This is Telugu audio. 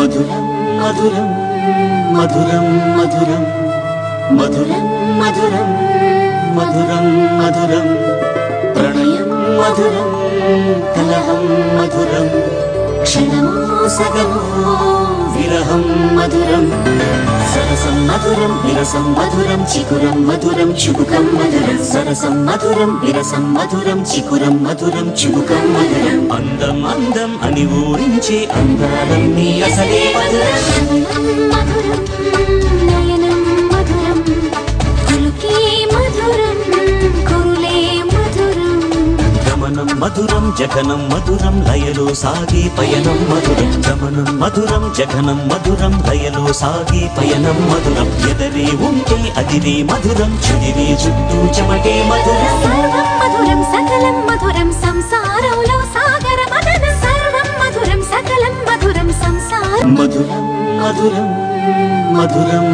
మధురం మధురం మధురం మధురం మధురం మధురం మధురం మధురం ప్రణయం మధురం కలహం మధురం క్షణమో సగమో విరహం మధురం సరసం మధురం విరసం మధురం చికురం మధురం చుబుకం మధురం సరసం మధురం విరసం మధురం చికురం మధురం చుబుకం మధురం అందం అందం అని ఊరించే అందాలన్నీ అసలే మధురం మధురం నయనం మధురం కులుకే మధురం కురులే మధురం గమనం మధురం జగనం మధురం లయలో సాగే పయనం మధురం గమనం మధురం జగనం మధురం లయలో సాగే పయనం మధురం ఎదరే ఉంటే అదిరే మధురం చెదిరే చుట్టూ చెమటే మధురం సర్వం మధురం సకలం మధురం సంసారంలో సాగర మదనం సర్వం మధురం సకలం మధురం సంసారం మధురం మధురం మధురం